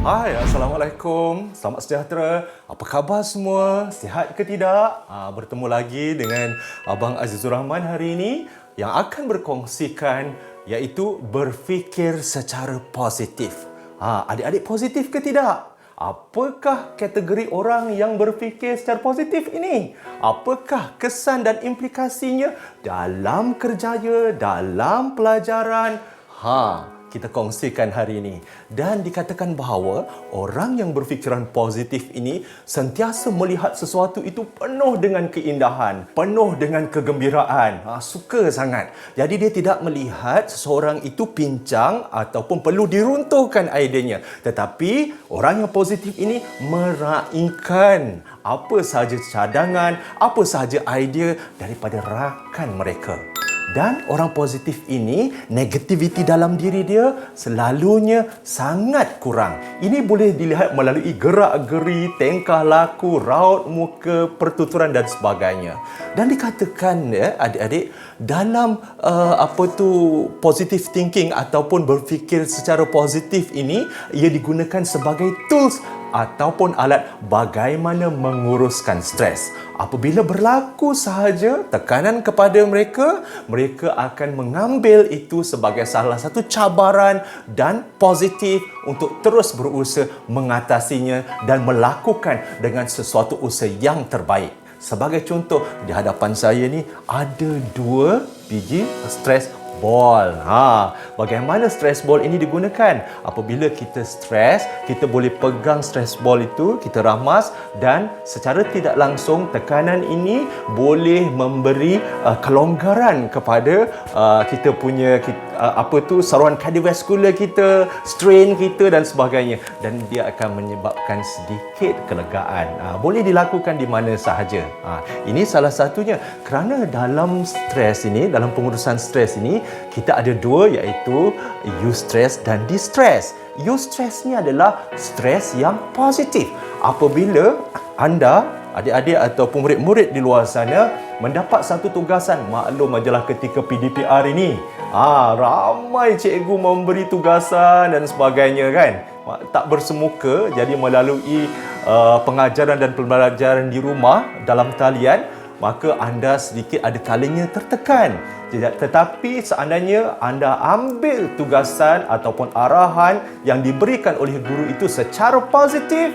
Hai, Assalamualaikum. Selamat sejahtera. Apa khabar semua? Sihat ke tidak? Bertemu lagi dengan Abang Azizur Rahman hari ini yang akan berkongsikan iaitu berfikir secara positif. Adik-adik positif ke tidak? Apakah kategori orang yang berfikir secara positif ini? Apakah kesan dan implikasinya dalam kerjaya, dalam pelajaran? Kita kongsikan hari ini. Dan dikatakan bahawa orang yang berfikiran positif ini sentiasa melihat sesuatu itu penuh dengan keindahan, penuh dengan kegembiraan. Suka sangat. Jadi dia tidak melihat seseorang itu pincang ataupun perlu diruntuhkan idenya. Tetapi orang yang positif ini meraihkan apa sahaja cadangan, apa sahaja idea daripada rakan mereka. Dan orang positif ini, negativiti dalam diri dia selalunya sangat kurang. Ini boleh dilihat melalui gerak-geri, tingkah laku, raut muka, pertuturan dan sebagainya. Dan dikatakan adik-adik, dalam positive thinking ataupun berfikir secara positif ini, ia digunakan sebagai tools ataupun alat bagaimana menguruskan stres. Apabila berlaku sahaja tekanan kepada mereka, mereka akan mengambil itu sebagai salah satu cabaran dan positif untuk terus berusaha mengatasinya dan melakukan dengan sesuatu usaha yang terbaik. Sebagai contoh, di hadapan saya ni ada 2 biji stress ball. Bagaimana stress ball ini digunakan? Apabila kita stres, kita boleh pegang stress ball itu, kita ramas dan secara tidak langsung tekanan ini boleh memberi kelonggaran kepada kita punya saluran kardiovaskular kita, strain kita dan sebagainya, dan dia akan menyebabkan sedikit kelegaan. Boleh dilakukan di mana sahaja. Ini salah satunya kerana dalam stres ini, dalam pengurusan stres ini kita ada 2 iaitu eustress dan distress. Eustress ni adalah stres yang positif. Apabila anda, adik-adik ataupun murid-murid di luar sana mendapat satu tugasan, maklum majalah ketika PDPR ini, ramai cikgu memberi tugasan dan sebagainya kan. Tak bersemuka, jadi melalui pengajaran dan pembelajaran di rumah dalam talian, maka anda sedikit ada kalanya tertekan. Tetapi seandainya anda ambil tugasan ataupun arahan yang diberikan oleh guru itu secara positif,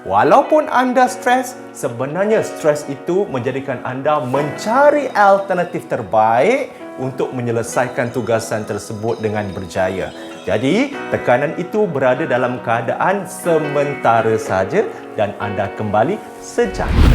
walaupun anda stres, sebenarnya stres itu menjadikan anda mencari alternatif terbaik untuk menyelesaikan tugasan tersebut dengan berjaya. Jadi, tekanan itu berada dalam keadaan sementara saja dan anda kembali sejahtera.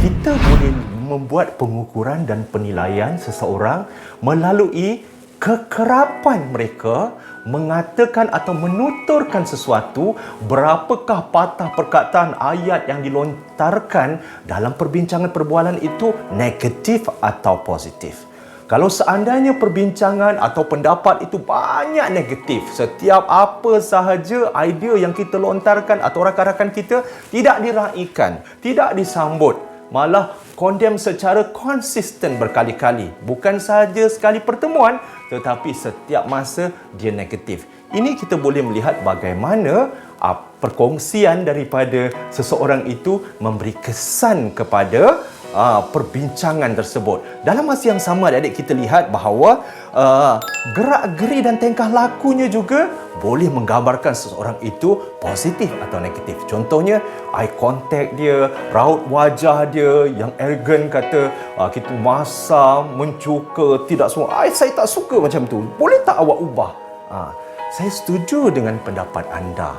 Kita boleh membuat pengukuran dan penilaian seseorang melalui kekerapan mereka mengatakan atau menuturkan sesuatu, berapakah patah perkataan ayat yang dilontarkan dalam perbincangan perbualan itu negatif atau positif. Kalau seandainya perbincangan atau pendapat itu banyak negatif, setiap apa sahaja idea yang kita lontarkan atau rakan-rakan kita tidak diraihkan, tidak disambut, malah condemn secara konsisten berkali-kali. Bukan sahaja sekali pertemuan, tetapi setiap masa dia negatif. Ini kita boleh melihat bagaimana perkongsian daripada seseorang itu memberi kesan kepada perbincangan tersebut. Dalam masa yang sama, adik-adik, kita lihat bahawa gerak-geri dan tingkah lakunya juga boleh menggambarkan seseorang itu positif atau negatif. Contohnya, eye contact dia, raut wajah dia yang arrogant, kata kita masam, mencuka, tidak semua. Saya tak suka macam tu. Boleh tak awak ubah? Saya setuju dengan pendapat anda.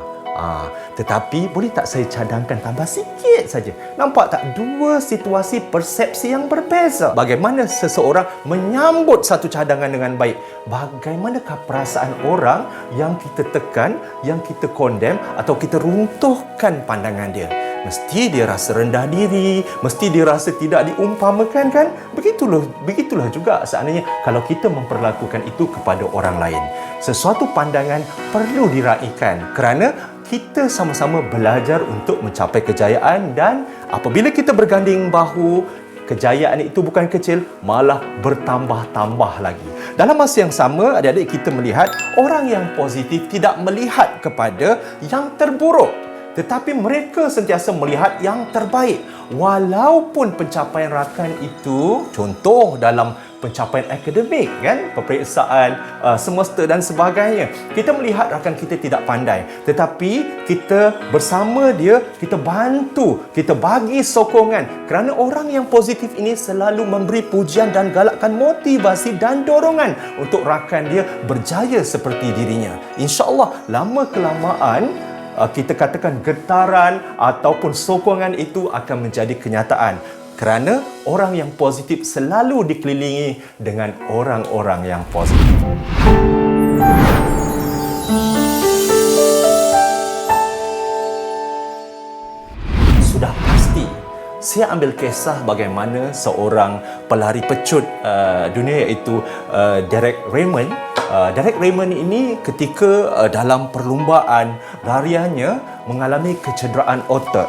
Tetapi boleh tak saya cadangkan tambah sikit saja? Nampak tak dua situasi persepsi yang berbeza? Bagaimana seseorang menyambut satu cadangan dengan baik? Bagaimanakah perasaan orang yang kita tekan, yang kita condemn atau kita runtuhkan pandangan dia? Mesti dia rasa rendah diri, mesti dia rasa tidak diumpamakan, kan? Begitulah juga seandainya kalau kita memperlakukan itu kepada orang lain. Sesuatu pandangan perlu diraihkan kerana kita sama-sama belajar untuk mencapai kejayaan, dan apabila kita berganding bahu, kejayaan itu bukan kecil, malah bertambah-tambah lagi. Dalam masa yang sama, adik-adik, kita melihat orang yang positif tidak melihat kepada yang terburuk, tetapi mereka sentiasa melihat yang terbaik. Walaupun pencapaian rakan itu, contoh dalam pencapaian akademik, kan, peperiksaan semesta dan sebagainya, kita melihat rakan kita tidak pandai, tetapi kita bersama dia, kita bantu, kita bagi sokongan, kerana orang yang positif ini selalu memberi pujian dan galakkan motivasi dan dorongan untuk rakan dia berjaya seperti dirinya. InsyaAllah lama kelamaan kita katakan getaran ataupun sokongan itu akan menjadi kenyataan, kerana orang yang positif selalu dikelilingi dengan orang-orang yang positif. Sudah pasti saya ambil kisah bagaimana seorang pelari pecut dunia, iaitu Derek Raymond. Derek Raymond ini ketika dalam perlumbaan lariannya mengalami kecederaan otot,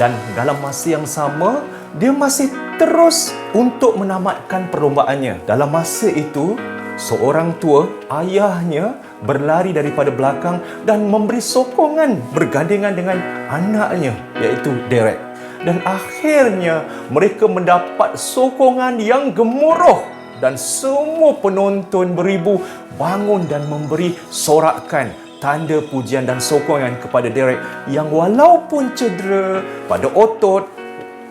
dan dalam masa yang sama dia masih terus untuk menamatkan perlumbaannya. Dalam masa itu, seorang tua, ayahnya, berlari daripada belakang dan memberi sokongan bergandengan dengan anaknya, iaitu Derek. Dan akhirnya mereka mendapat sokongan yang gemuruh, dan semua penonton beribu bangun dan memberi sorakan tanda pujian dan sokongan kepada Derek yang walaupun cedera pada otot,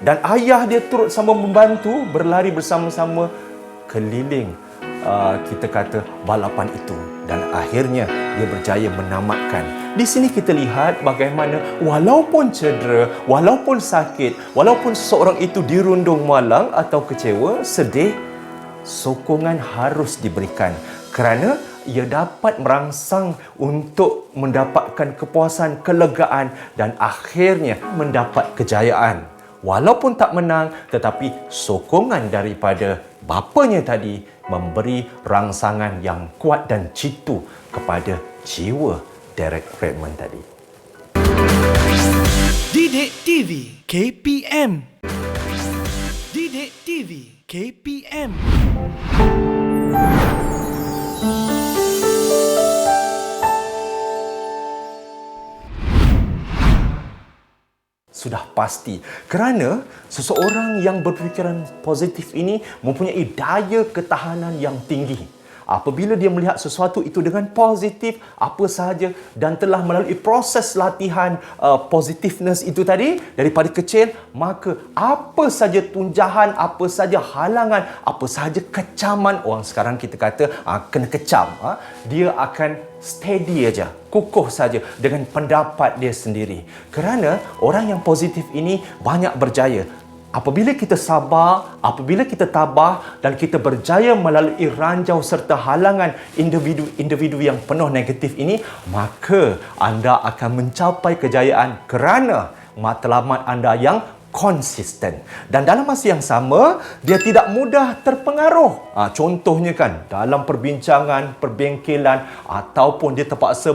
dan ayah dia turut sama membantu berlari bersama-sama keliling kita kata balapan itu, dan akhirnya dia berjaya menamatkan. Di sini kita lihat bagaimana walaupun cedera, walaupun sakit, walaupun seseorang itu dirundung malang atau kecewa, sedih, sokongan harus diberikan, kerana ia dapat merangsang untuk mendapatkan kepuasan, kelegaan, dan akhirnya mendapat kejayaan. Walaupun tak menang, tetapi sokongan daripada bapanya tadi memberi rangsangan yang kuat dan jitu kepada jiwa Derek Raymond tadi. Didik TV KPM. Didik TV KPM. Sudah pasti, kerana seseorang yang berfikiran positif ini mempunyai daya ketahanan yang tinggi. Apabila dia melihat sesuatu itu dengan positif, apa sahaja, dan telah melalui proses latihan positiveness itu tadi daripada kecil, maka apa saja tunjahan, apa saja halangan, apa saja kecaman, orang sekarang kita kata kena kecam, dia akan steady aja, kukuh saja dengan pendapat dia sendiri. Kerana orang yang positif ini banyak berjaya. Apabila kita sabar, apabila kita tabah dan kita berjaya melalui ranjau serta halangan individu-individu yang penuh negatif ini, maka anda akan mencapai kejayaan kerana matlamat anda yang konsisten. Dan dalam masa yang sama, dia tidak mudah terpengaruh. Contohnya kan, dalam perbincangan, perbengkelan, ataupun dia terpaksa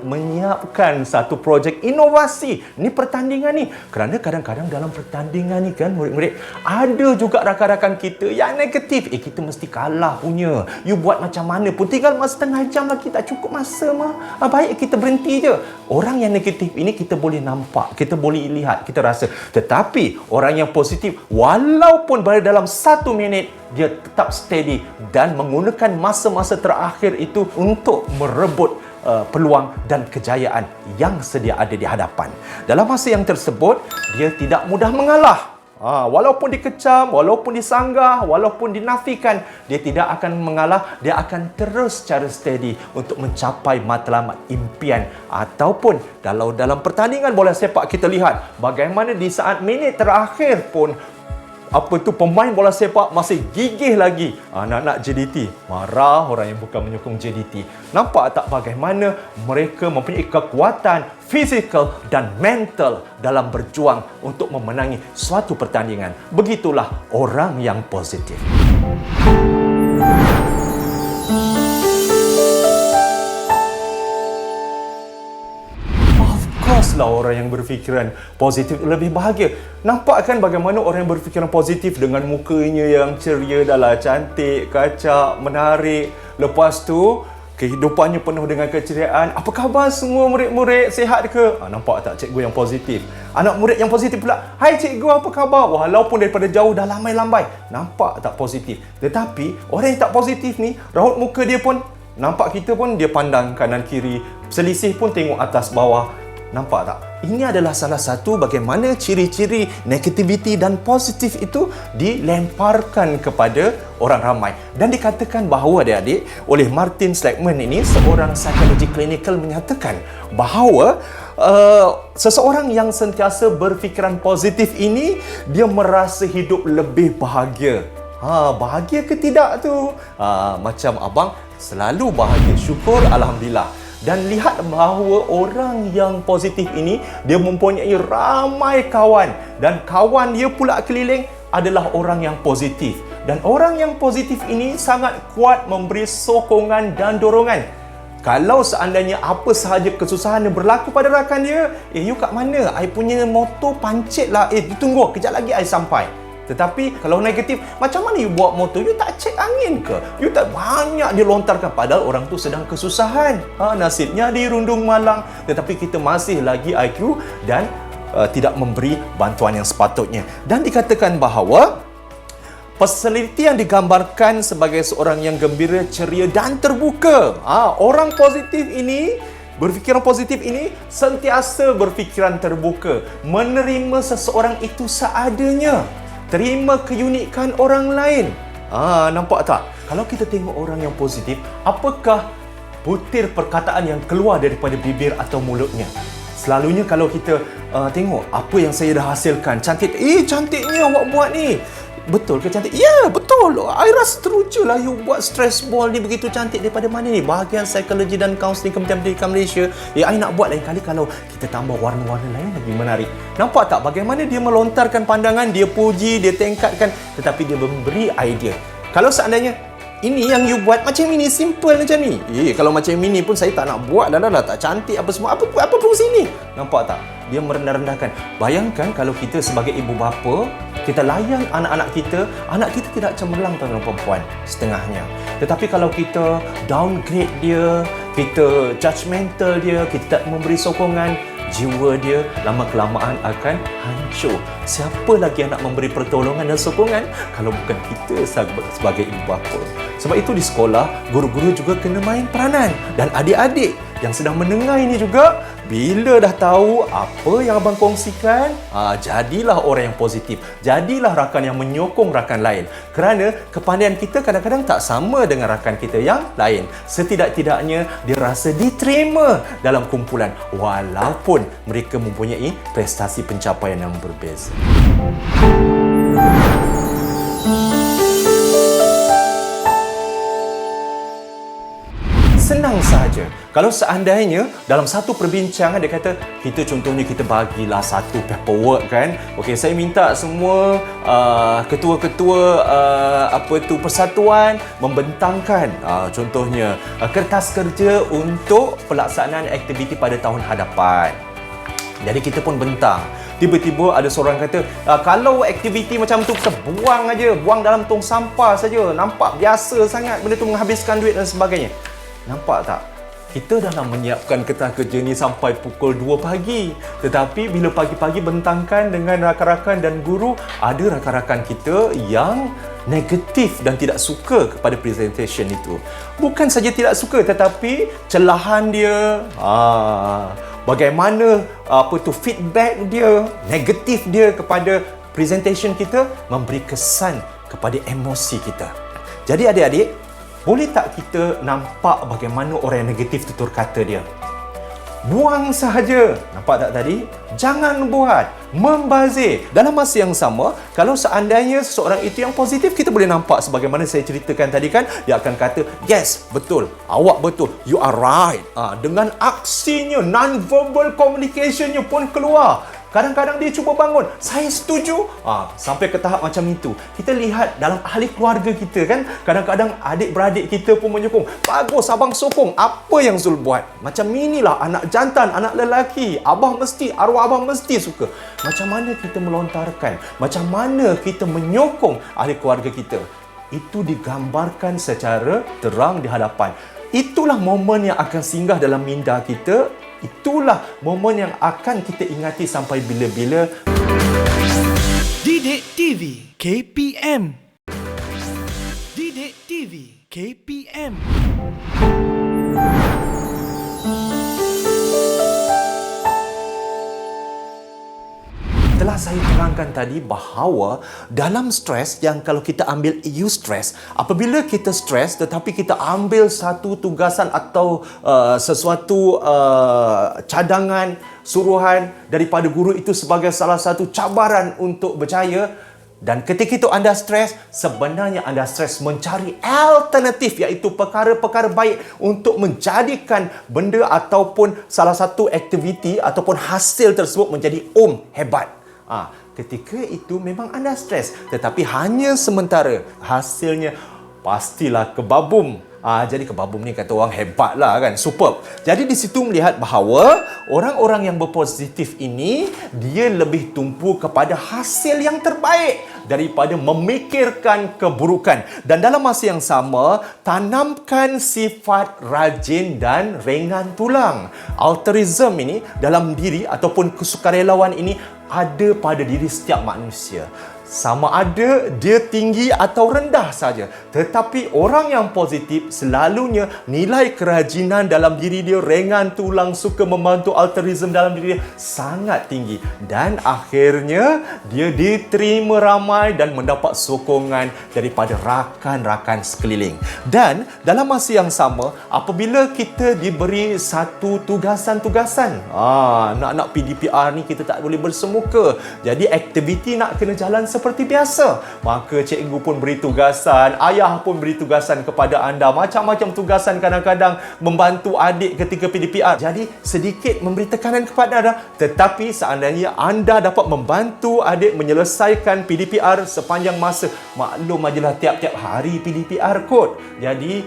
menyiapkan satu projek inovasi. Ini pertandingan ni. Kerana kadang-kadang dalam pertandingan ni kan, murid-murid, ada juga rakan-rakan kita yang negatif. Kita mesti kalah punya. You buat macam mana pun, tinggal masa setengah jam lagi, tak cukup masa mah. Baik kita berhenti je. Orang yang negatif ini kita boleh nampak, kita boleh lihat, kita rasa. Tetapi orang yang positif, walaupun berada dalam 1 minit, dia tetap steady dan menggunakan masa-masa terakhir itu untuk merebut peluang dan kejayaan yang sedia ada di hadapan. Dalam masa yang tersebut, dia tidak mudah mengalah. Walaupun dikecam, walaupun disanggah, walaupun dinafikan, dia tidak akan mengalah. Dia akan terus secara steady untuk mencapai matlamat impian. Ataupun dalam pertandingan bola sepak, kita lihat bagaimana di saat minit terakhir pun pemain bola sepak masih gigih lagi. Anak-anak JDT marah orang yang bukan menyokong JDT. Nampak tak bagaimana mereka mempunyai kekuatan fizikal dan mental dalam berjuang untuk memenangi suatu pertandingan. Begitulah orang yang positif. Of jelaslah orang yang berfikiran positif lebih bahagia. Nampak kan bagaimana orang yang berfikiran positif dengan mukanya yang ceria, dah lah cantik, kacak, menarik. Lepas tu kehidupannya penuh dengan keceriaan. Apa khabar semua murid-murid? Sihat ke? Nampak tak cikgu yang positif? Anak murid yang positif pula, hai cikgu, apa khabar? Walaupun daripada jauh dah lambai-lambai. Nampak tak positif? Tetapi orang yang tak positif ni, raut muka dia pun, nampak kita pun dia pandang kanan kiri. Selisih pun tengok atas bawah. Nampak tak? Ini adalah salah satu bagaimana ciri-ciri negativity dan positif itu dilemparkan kepada orang ramai. Dan dikatakan bahawa adik-adik, oleh Martin Seligman ini, seorang psikologi klinikal menyatakan bahawa seseorang yang sentiasa berfikiran positif ini, dia merasa hidup lebih bahagia. Bahagia ke tidak tu? Macam abang selalu bahagia. Syukur, Alhamdulillah. Dan lihat bahawa orang yang positif ini, dia mempunyai ramai kawan. Dan kawan dia pula keliling adalah orang yang positif. Dan orang yang positif ini sangat kuat memberi sokongan dan dorongan. Kalau seandainya apa sahaja kesusahan yang berlaku pada rakan dia, you kat mana? I punya motor pancit lah. Tunggu, kejap lagi I sampai. Tetapi kalau negatif, macam mana you bawa motor? You tak cek angin ke? You tak banyak dilontarkan, padahal orang tu sedang kesusahan. Nasibnya dirundung malang. Tetapi kita masih lagi IQ dan tidak memberi bantuan yang sepatutnya. Dan dikatakan bahawa personaliti yang digambarkan sebagai seorang yang gembira, ceria dan terbuka. Orang positif ini, berfikiran positif ini, sentiasa berfikiran terbuka, menerima seseorang itu seadanya, terima keunikan orang lain. Nampak tak? Kalau kita tengok orang yang positif, apakah butir perkataan yang keluar daripada bibir atau mulutnya? Selalunya kalau kita tengok apa yang saya dah hasilkan, cantik, cantiknya awak buat ni. Betul ke cantik? Ya, betul. I rasa teruja lah you buat stress ball ni begitu cantik. Daripada mana ni? Bahagian psikologi dan kaunseling Kementerian Pendidikan Malaysia. I nak buat lain kali kalau kita tambah warna-warna lain lagi menarik. Nampak tak bagaimana dia melontarkan pandangan, dia puji, dia tingkatkan, tetapi dia memberi idea. Kalau seandainya ini yang you buat macam ini, simple macam ni. Kalau macam ini pun saya tak nak buat dah, tak cantik apa semua. Apa fungsi ni? Nampak tak? Dia merendah-rendahkan. Bayangkan kalau kita sebagai ibu bapa, kita layan anak kita tidak cemerlang tuan-tuan perempuan setengahnya. Tetapi kalau kita downgrade dia, kita judgemental dia, kita tak memberi sokongan, jiwa dia lama-kelamaan akan hancur. Siapa lagi yang nak memberi pertolongan dan sokongan kalau bukan kita sebagai ibu bapa? Sebab itu di sekolah, guru-guru juga kena main peranan. Dan adik-adik yang sedang mendengar ini juga, bila dah tahu apa yang abang kongsikan, jadilah orang yang positif. Jadilah rakan yang menyokong rakan lain. Kerana kepandaian kita kadang-kadang tak sama dengan rakan kita yang lain. Setidak-tidaknya dia rasa diterima dalam kumpulan walaupun mereka mempunyai prestasi pencapaian yang berbeza. Senang sahaja. Kalau seandainya dalam satu perbincangan dia kata, kita contohnya kita bagilah satu paperwork kan. Okey, saya minta semua ketua-ketua persatuan membentangkan contohnya kertas kerja untuk pelaksanaan aktiviti pada tahun hadapan. Jadi kita pun bentang. Tiba-tiba ada seorang kata, kalau aktiviti macam tu kita buang aja, buang dalam tong sampah saja. Nampak biasa sangat benda tu menghabiskan duit dan sebagainya. Nampak tak? Kita dah nak menyiapkan kertas kerja ni sampai pukul 2 pagi. Tetapi bila pagi-pagi bentangkan dengan rakan-rakan dan guru, ada rakan-rakan kita yang negatif dan tidak suka kepada presentation itu. Bukan saja tidak suka, tetapi celahan dia, bagaimana feedback dia, negatif dia kepada presentation kita, memberi kesan kepada emosi kita. Jadi adik-adik, boleh tak kita nampak bagaimana orang yang negatif tutur kata dia? Buang sahaja. Nampak tak tadi? Jangan buat. Membazir. Dalam masa yang sama, kalau seandainya seseorang itu yang positif, kita boleh nampak sebagaimana saya ceritakan tadi kan, dia akan kata, yes, betul. Awak betul. You are right. Dengan aksinya, non-verbal communication-nya pun keluar. Kadang-kadang dia cuba bangun, saya setuju. Sampai ke tahap macam itu. Kita lihat dalam ahli keluarga kita kan, kadang-kadang adik-beradik kita pun menyokong. Bagus, abang sokong. Apa yang Zul buat? Macam inilah anak jantan, anak lelaki. Arwah abang mesti suka. Macam mana kita melontarkan? Macam mana kita menyokong ahli keluarga kita? Itu digambarkan secara terang di hadapan. Itulah momen yang akan singgah dalam minda kita. Itulah momen yang akan kita ingati sampai bila-bila. Didik TV KPM. Didik TV KPM. Telah saya terangkan tadi bahawa dalam stres yang kalau kita ambil eustress, apabila kita stres tetapi kita ambil satu tugasan atau sesuatu cadangan, suruhan daripada guru itu sebagai salah satu cabaran untuk berjaya, dan ketika itu anda stres, sebenarnya anda stres mencari alternatif, iaitu perkara-perkara baik untuk menjadikan benda ataupun salah satu aktiviti ataupun hasil tersebut menjadi hebat. Ketika itu memang anda stres, tetapi hanya sementara. Hasilnya pastilah kebabum. Jadi kebabum ni kata orang hebat lah kan, superb. Jadi di situ melihat bahawa orang-orang yang berpositif ini, dia lebih tumpu kepada hasil yang terbaik daripada memikirkan keburukan. Dan dalam masa yang sama, tanamkan sifat rajin dan ringan tulang. Altruism ini dalam diri ataupun kesukarelawan ini ada pada diri setiap manusia. Sama ada dia tinggi atau rendah saja. Tetapi orang yang positif selalunya nilai kerajinan dalam diri dia, ringan tulang, suka membantu, altruism dalam diri dia sangat tinggi. Dan akhirnya dia diterima ramai dan mendapat sokongan daripada rakan-rakan sekeliling. Dan dalam masa yang sama, apabila kita diberi satu tugasan-tugasan, nak PDPR ni kita tak boleh bersemuka. Jadi aktiviti nak kena jalan seperti biasa. Maka cikgu pun beri tugasan, ayah pun beri tugasan kepada anda. Macam-macam tugasan, kadang-kadang membantu adik ketika PDPR. Jadi sedikit memberi tekanan kepada anda. Tetapi seandainya anda dapat membantu adik menyelesaikan PDPR sepanjang masa, maklum ajalah tiap-tiap hari PDPR kot. Jadi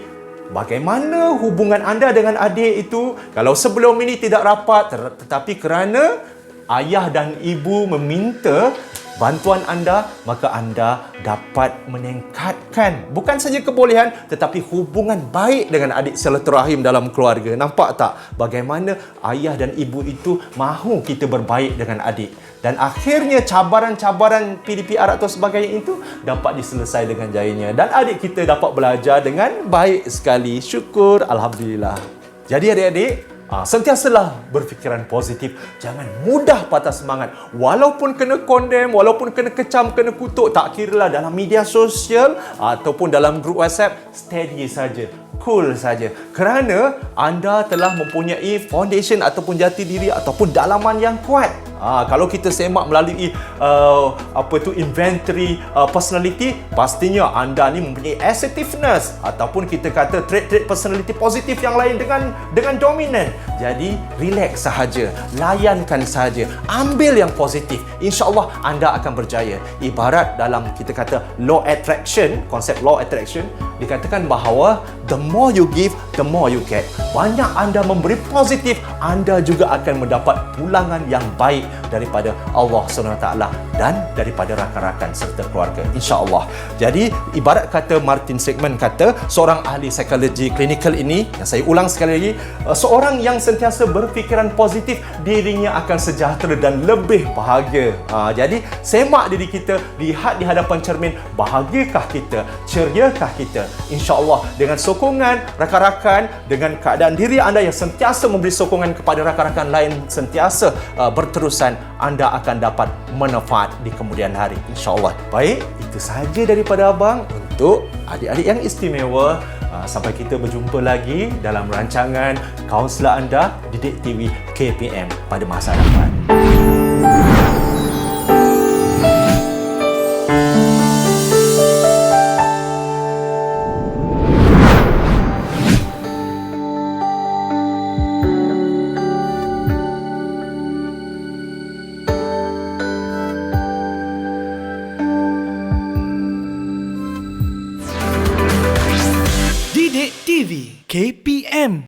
bagaimana hubungan anda dengan adik itu? Kalau sebelum ini tidak rapat, tetapi kerana ayah dan ibu meminta bantuan anda, maka anda dapat meningkatkan bukan saja kebolehan tetapi hubungan baik dengan adik silaturahim dalam keluarga. Nampak tak bagaimana ayah dan ibu itu mahu kita berbaik dengan adik, dan akhirnya cabaran-cabaran PDPR atau sebagainya itu dapat diselesaikan dengan jayanya, dan adik kita dapat belajar dengan baik sekali. Syukur, alhamdulillah. Jadi adik-adik, sentiasalah berfikiran positif. Jangan mudah patah semangat. Walaupun kena condemn, walaupun kena kecam, kena kutuk, tak kiralah dalam media sosial ataupun dalam grup WhatsApp, steady saja, cool saja. Kerana anda telah mempunyai foundation ataupun jati diri ataupun dalaman yang kuat. Kalau kita semak melalui inventory personality, pastinya anda ni mempunyai assertiveness ataupun kita kata trait-trait personality positif yang lain dengan dominan. Jadi relax sahaja, layankan sahaja, ambil yang positif. InsyaAllah anda akan berjaya. Ibarat dalam kita kata law attraction, konsep law attraction, dikatakan bahawa the more you give, the more you get. Banyak anda memberi positif, anda juga akan mendapat pulangan yang baik daripada Allah SWT dan daripada rakan-rakan serta keluarga, insya-Allah. Jadi ibarat kata Martin Seligman kata, seorang ahli psikologi klinikal ini, yang saya ulang sekali lagi, seorang yang sentiasa berfikiran positif, dirinya akan sejahtera dan lebih bahagia. Jadi semak diri kita, lihat di hadapan cermin, bahagiakah kita, ceriakah kita? Insya-Allah dengan sokongan rakan-rakan, dengan keadaan diri anda yang sentiasa memberi sokongan kepada rakan-rakan lain, sentiasa berterusan, anda akan dapat manfaat di kemudian hari, insya-Allah. Baik, itu sahaja daripada abang untuk adik-adik yang istimewa. Sampai kita berjumpa lagi dalam rancangan kaunselor anda Didik TV KPM pada masa depan. TV KPM